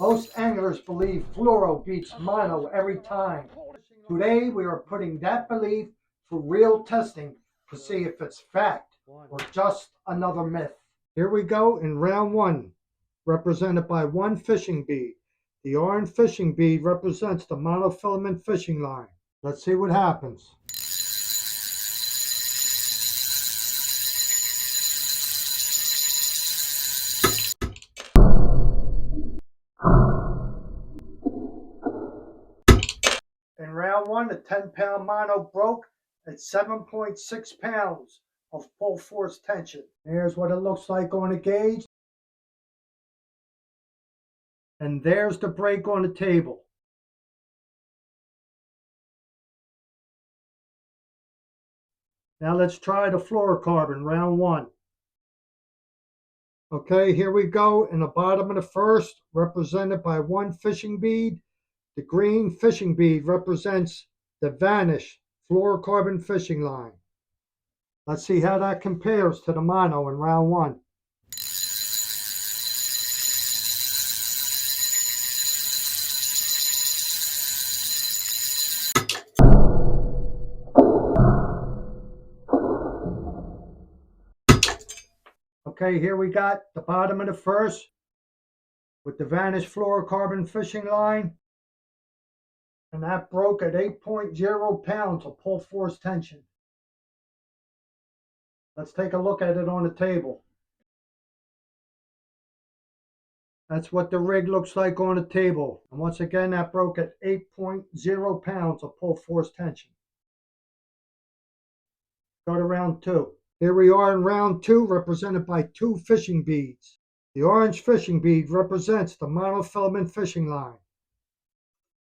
Most anglers believe fluoro beats mono every time. Today we are putting that belief for real testing to see if it's fact or just another myth. Here we go in round one, represented by one fishing bead. The orange fishing bead represents the monofilament fishing line. Let's see what happens. In round one, the 10-pound mono broke at 7.6 pounds of full force tension. Here's what it looks like on a gauge. And there's the break on the table. Now let's try the fluorocarbon, round one. Okay, here we go in the bottom of the first, represented by one fishing bead. The green fishing bead represents the vanished fluorocarbon fishing line. Let's see how that compares to the mono in round one. Okay, here we got the bottom of the first with the vanished fluorocarbon fishing line. And that broke at 8.0 pounds of pull force tension. Let's take a look at it on the table. That's what the rig looks like on the table. And once again, that broke at 8.0 pounds of pull force tension. Go to round two. Here we are in round two, represented by two fishing beads. The orange fishing bead represents the monofilament fishing line.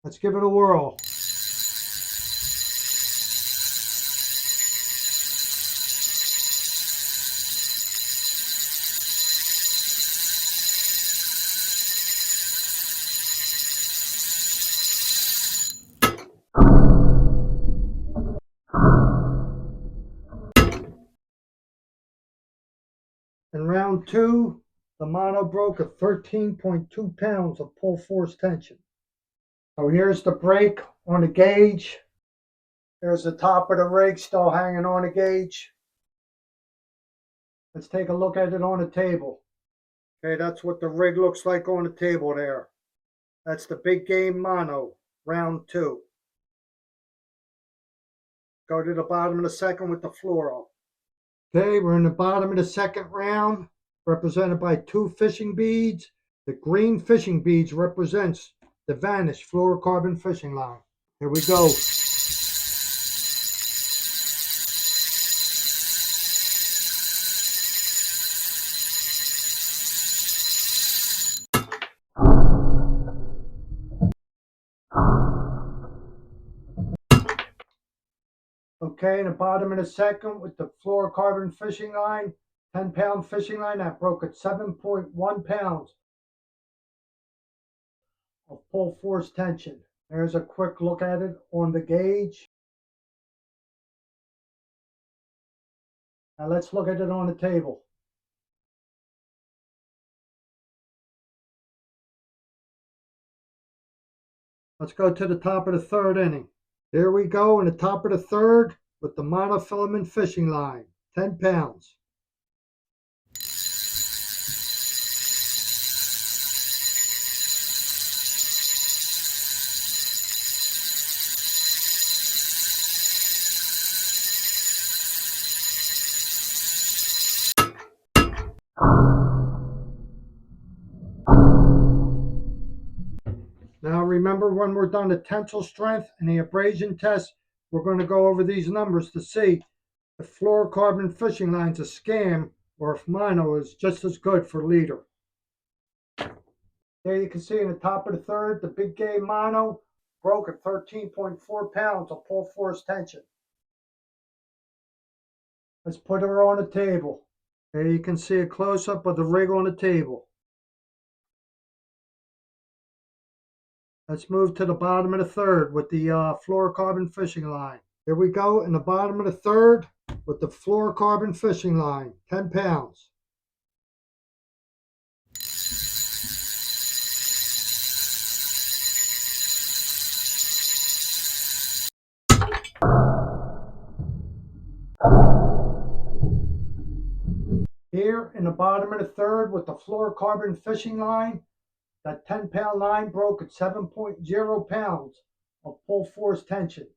Let's give it a whirl. In round two, the mono broke at 13.2 pounds of pull force tension. So here's the break on the gauge. There's the top of the rig still hanging on the gauge. Let's take a look at it on the table. Okay, that's what the rig looks like on the table there. That's the big game mono, round two. Go to the bottom of the second with the fluoro. Okay, we're in the bottom of the second round, represented by two fishing beads. The green fishing beads represents the vanished fluorocarbon fishing line. Here we go. Okay, in the bottom of the second with the fluorocarbon fishing line, 10-pound fishing line, that broke at 7.1 pounds of full force tension. There's a quick look at it on the gauge. Now let's look at it on the table. Let's go to the top of the third inning. Here we go in the top of the third with the monofilament fishing line, 10 pounds. Now remember, when we're done the tensile strength and the abrasion test, we're going to go over these numbers to see if fluorocarbon fishing line's a scam or if mono is just as good for leader. There you can see in the top of the third, the big game mono broke at 13.4 pounds of pull force tension. Let's put her on the table. There you can see a close-up of the rig on the table. Let's move to the bottom of the third with the fluorocarbon fishing line. Here we go in the bottom of the third with the fluorocarbon fishing line, 10 pounds. in the bottom of the third with the fluorocarbon fishing line. That 10-pound line broke at 7.0 pounds of pull force tension.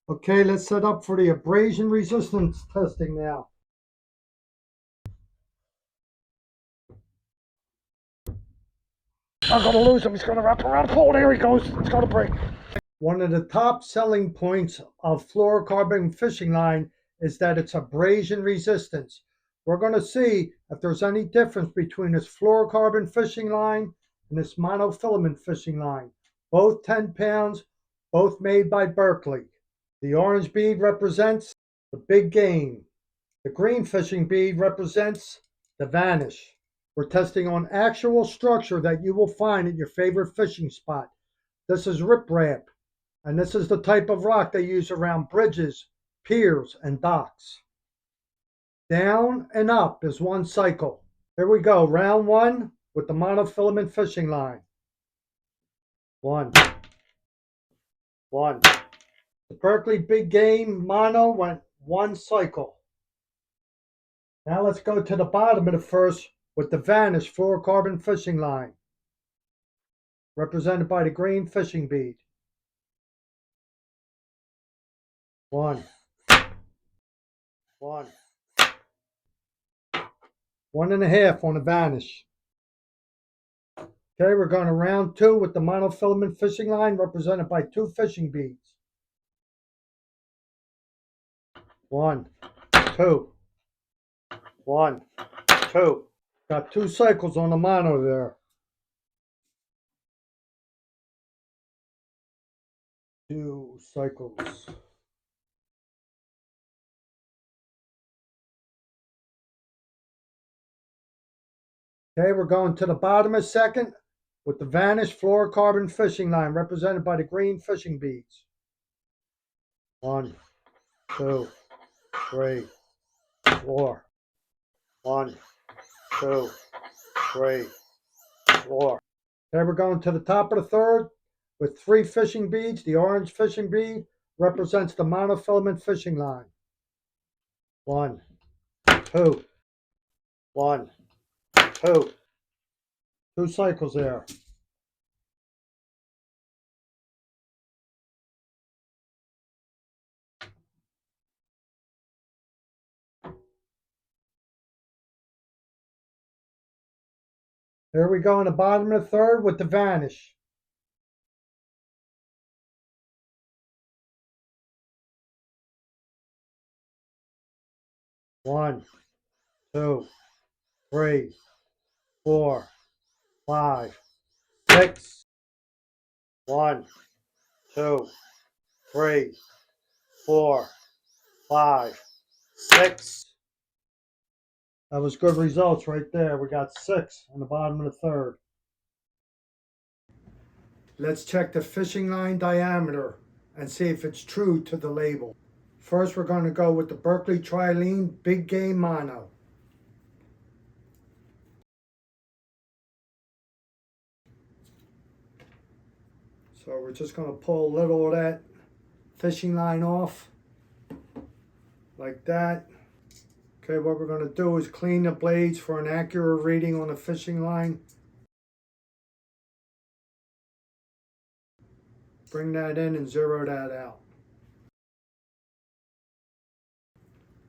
Okay, let's set up for the abrasion resistance testing now. I'm going to lose him. He's going to wrap around the pole. There he goes. It's going to break. One of the top selling points of fluorocarbon fishing line is that it's abrasion resistance. We're going to see if there's any difference between this fluorocarbon fishing line and this monofilament fishing line. Both 10 pounds, both made by Berkeley. The orange bead represents the big game. The green fishing bead represents the vanish. We're testing on actual structure that you will find at your favorite fishing spot. This is riprap, and this is the type of rock they use around bridges, piers, and docks. Down and up is one cycle. Here we go, round one with the monofilament fishing line. One. The Berkeley Big Game Mono went one cycle. Now let's go to the bottom of the first with the Vanish fluorocarbon fishing line, represented by the green fishing bead. One. 1.5 on the Vanish. Okay, we're going to round two with the monofilament fishing line, represented by two fishing beads. 1, 2. 1, 2. Got 2 cycles on the mono there. 2 cycles. Okay, we're going to the bottom of second with the Vanish fluorocarbon fishing line, represented by the green fishing beads. 1, 2, 3, 4. 1, 2, 3, 4. Okay, we're going to the top of the third with 3 fishing beads. The orange fishing bead represents the monofilament fishing line. 1, 2. 1, 2. 2 cycles there. Here we go in the bottom of the third with the Vanish. 1, 2, 3, 4, 5, 6. 1, 2, 3, 4, 5, 6. That was good results right there. We got 6 on the bottom of the third. Let's check the fishing line diameter and see if it's true to the label. First, we're going to go with the Berkeley Trilene Big Game Mono. So we're just going to pull a little of that fishing line off, like that. Okay, what we're going to do is clean the blades for an accurate reading on the fishing line. Bring that in and zero that out.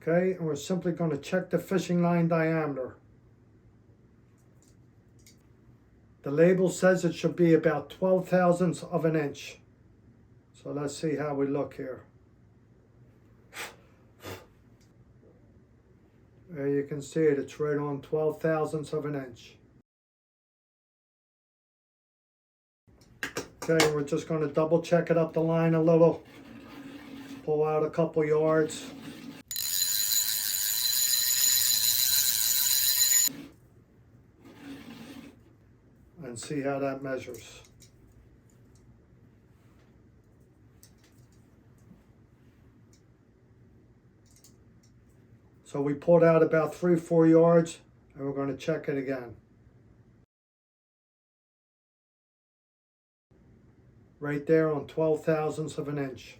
Okay, and we're simply going to check the fishing line diameter. The label says it should be about 12 thousandths of an inch. So let's see how we look here. There you can see it, it's right on 12 thousandths of an inch. Okay, we're just going to double check it up the line a little. Pull out a couple yards. And see how that measures. So we pulled out about 3 or 4 yards, and we're going to check it again. right there on 12 thousandths of an inch.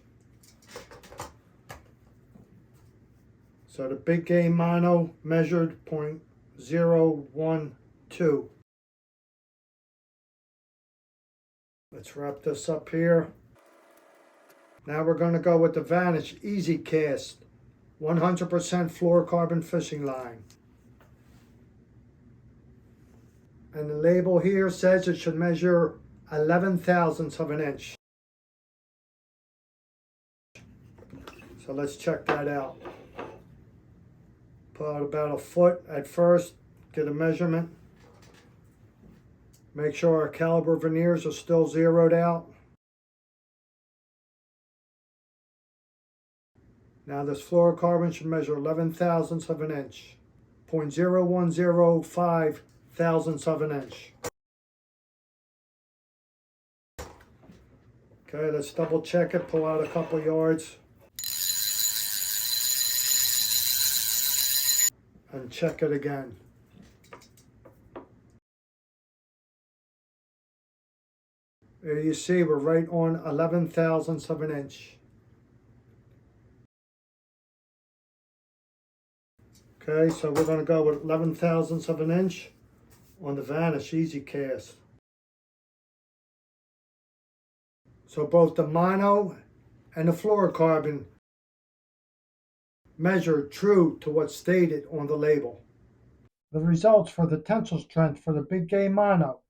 So the big game mono measured 0.012. Let's wrap this up here. Now we're going to go with the Vanish Easy Cast 100% fluorocarbon fishing line. And the label here says it should measure 11 thousandths of an inch. So let's check that out. Put out about a foot at first, get a measurement. Make sure our caliber verniers are still zeroed out. Now this fluorocarbon should measure 11 thousandths of an inch, 0.0105 thousandths of an inch. Okay, let's double check it, pull out a couple yards. And check it again. There you see we're right on 11 thousandths of an inch. Okay, so we're going to go with 11 thousandths of an inch on the Vanish Easy Cast. So both the mono and the fluorocarbon measured true to what's stated on the label. The results for the tensile strength for the big game mono.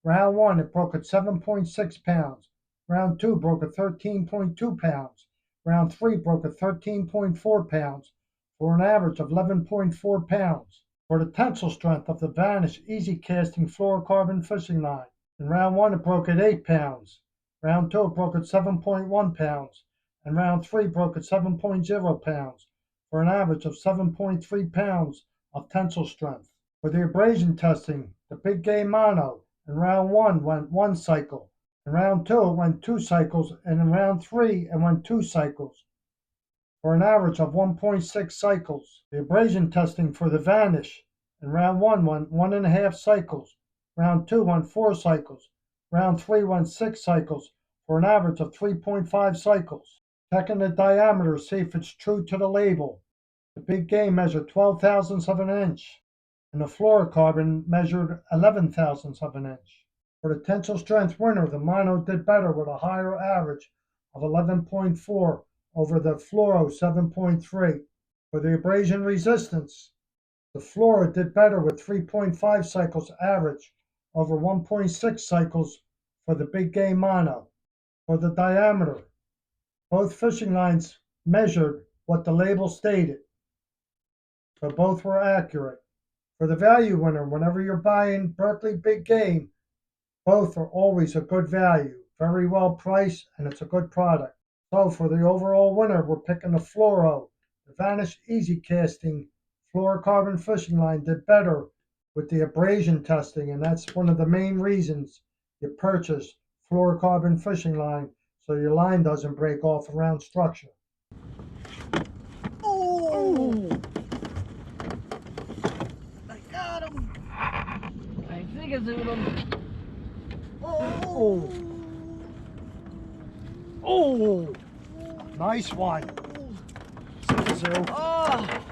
Round 1, it broke at 7.6 pounds. Round 2 broke at 13.2 pounds. Round 3 broke at 13.4 pounds, for an average of 11.4 pounds. For the tensile strength of the Vanish Easy Casting fluorocarbon fishing line. In round 1, it broke at 8 pounds. Round 2, it broke at 7.1 pounds. And round 3 broke at 7.0 pounds, for an average of 7.3 pounds of tensile strength. For the abrasion testing, the big game mono, in round 1 went 1 cycle. In round 2, it went 2 cycles. And in round 3, it went 2 cycles, for an average of 1.6 cycles. The abrasion testing for the Vanish, in round 1 went 1.5 cycles. Round 2 went 4 cycles. Round 3 went 6 cycles, for an average of 3.5 cycles. Checking the diameter, see if it's true to the label. The big game measured 12 thousandths of an inch, and the fluorocarbon measured 11 thousandths of an inch. For the tensile strength winner, the mono did better with a higher average of 11.4 over the fluoro 7.3. For the abrasion resistance, the fluoro did better with 3.5 cycles average over 1.6 cycles for the big game mono. For the diameter, both fishing lines measured what the label stated, so both were accurate. For the value winner, whenever you're buying Berkley big game, both are always a good value, very well priced, and it's a good product. So for the overall winner, we're picking the fluoro. The Vanish Easy Casting fluorocarbon fishing line did better with the abrasion testing, and that's one of the main reasons you purchase fluorocarbon fishing line, so your line doesn't break off around structure. Oh! I got him! I think it's in him. Oh! Oh! Nice one. Zoo. Oh!